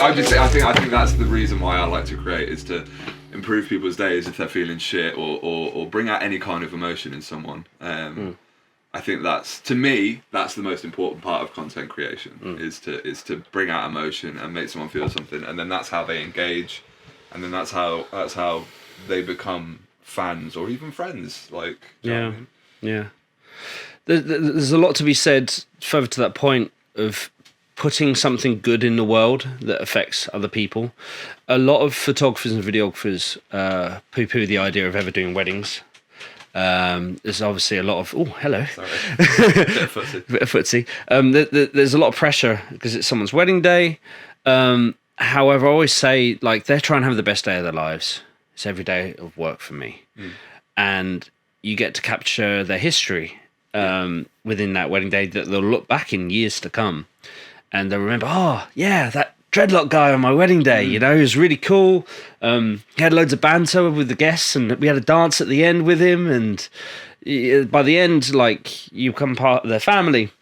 I think that's the reason why I like to create, is to improve people's days if they're feeling shit, or bring out any kind of emotion in someone. I think that's, to me, that's the most important part of content creation, is to bring out emotion and make someone feel something, and then that's how they engage, and then that's how they become fans or even friends. Like, do you know what I mean? Yeah. There's a lot to be said further to that point of putting something good in the world that affects other people. A lot of photographers and videographers poo-poo the idea of ever doing weddings. There's obviously a lot of... Oh, hello. Sorry. Bit of footsie. There's a lot of pressure because it's someone's wedding day. However, I always say, like, they're trying to have the best day of their lives. It's every day of work for me. And you get to capture their history within that wedding day that they'll look back in years to come. And they'll remember, oh, yeah, that dreadlock guy on my wedding day, you know, he was really cool. He had loads of banter with the guests, and we had a dance at the end with him. And by the end, like, you become part of their family,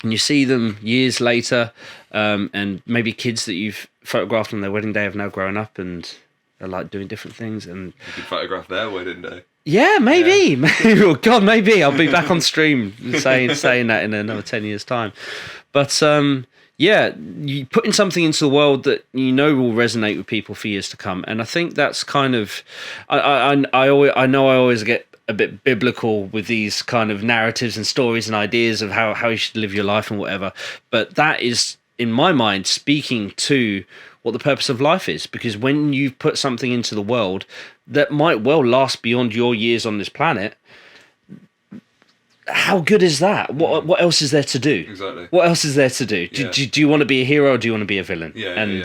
and you see them years later, and maybe kids that you've photographed on their wedding day have now grown up and are like doing different things. And you could photograph their wedding day. Yeah, maybe. Maybe. Oh God, maybe I'll be back on stream saying that in another 10 years' time. But yeah, you putting something into the world that you know will resonate with people for years to come, and I think that's kind of. I know I always get a bit biblical with these kind of narratives and stories and ideas of how you should live your life and whatever, but that is, in my mind, speaking to what the purpose of life is, because when you put something into the world that might well last beyond your years on this planet, how good is that? What else is there to do? Exactly. What else is there to do? Yeah. Do you want to be a hero, or do you want to be a villain? Yeah.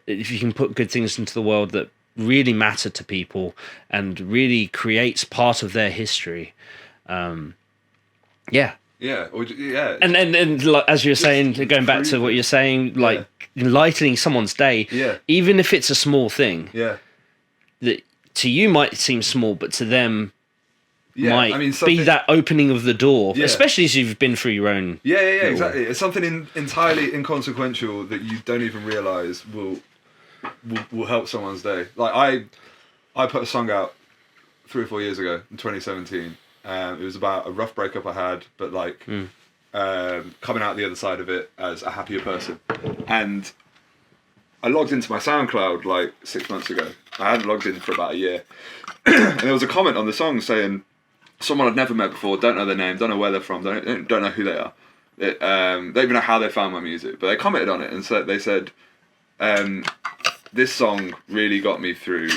If you can put good things into the world that really matter to people and really creates part of their history, yeah. And like, as you're saying, going back to what you're saying, like enlightening someone's day, even if it's a small thing, that to you might seem small, but to them might be that opening of the door, especially as you've been through your own. Exactly. It's something entirely inconsequential that you don't even realise will help someone's day. Like I put a song out 3 or 4 years ago in 2017. It was about a rough breakup I had, but like coming out the other side of it as a happier person. And I logged into my SoundCloud like 6 months ago. I hadn't logged in for about a year. And there was a comment on the song saying, someone I'd never met before, don't know their name, don't know where they're from, don't know who they are. Don't even know how they found my music, but they commented on it and they said, this song really got me through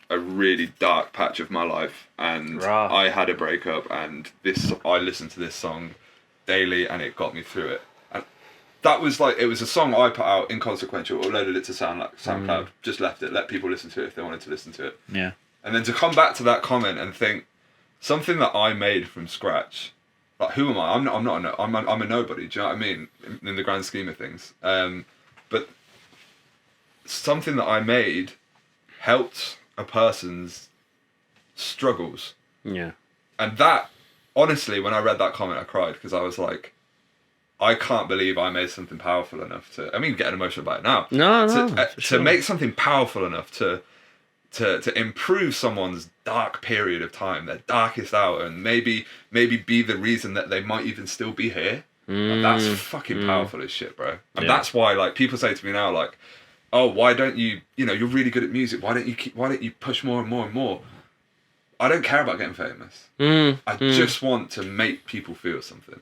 a really dark patch of my life, and I had a breakup, and I listened to this song daily, and it got me through it. And that was like, it was a song I put out inconsequential, uploaded it to SoundCloud, just left it, let people listen to it if they wanted to listen to it. Yeah. And then to come back to that comment and think, something that I made from scratch, like, who am I? I'm a nobody. Do you know what I mean? In the grand scheme of things. But something that I made helped a person's struggles. Yeah. And that, honestly, when I read that comment, I cried, because I was like, I can't believe I made something powerful enough to. I mean, getting emotional about it now. To make something powerful enough to improve someone's dark period of time, their darkest hour, and maybe be the reason that they might even still be here. Like, that's fucking powerful as shit, bro. And that's why, like, people say to me now, like, oh, why don't you, you're really good at music, why don't you push more and more and more? I don't care about getting famous. I just want to make people feel something.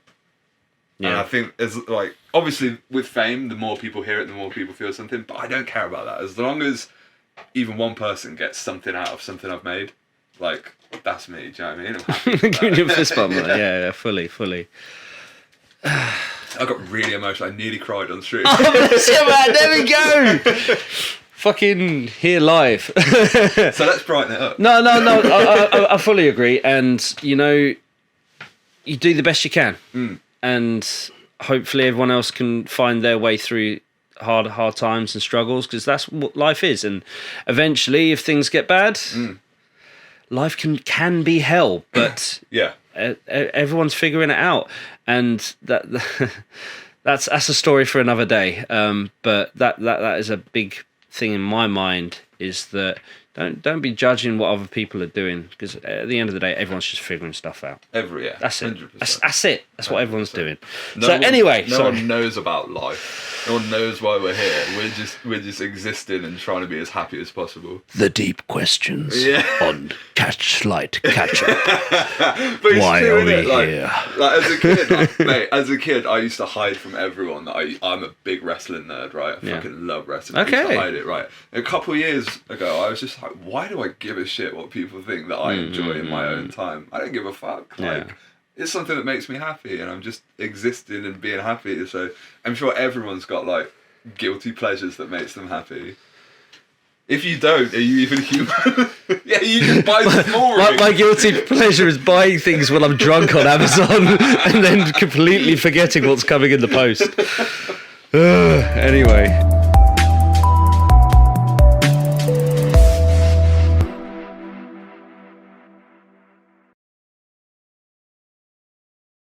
And I think, it's like, obviously with fame, the more people hear it, the more people feel something, but I don't care about that. As long as even one person gets something out of something I've made, like, that's me, do you know what I mean? I'm happy. Give you a fist bump. Yeah, fully. I got really emotional. I nearly cried on stream. Oh, man, there we go. Fucking here live. So let's brighten it up. No. I fully agree. And, you do the best you can. And hopefully everyone else can find their way through hard times and struggles, because that's what life is. And eventually, if things get bad, life can be hell, but Yeah. everyone's figuring it out, and that's a story for another day. But that is a big thing in my mind, is that don't be judging what other people are doing, because at the end of the day, everyone's just figuring stuff out. That's it. 100%. That's it. That's what everyone's doing. No one knows about life. No one knows why we're here. We're just existing and trying to be as happy as possible. The deep questions on Catchlight Recap. But Why true, are we here? Like as a here? kid, I used to hide from everyone that I'm a big wrestling nerd, right? I fucking love wrestling. Okay. I used to hide it, right? A couple of years ago, I was just like, why do I give a shit what people think that I enjoy in my own time? I don't give a fuck. Like, it's something that makes me happy, and I'm just existing and being happy. So I'm sure everyone's got like guilty pleasures that makes them happy. If you don't, are you even human? Yeah, you just buy the boring. My guilty pleasure is buying things when I'm drunk on Amazon and then completely forgetting what's coming in the post. Anyway.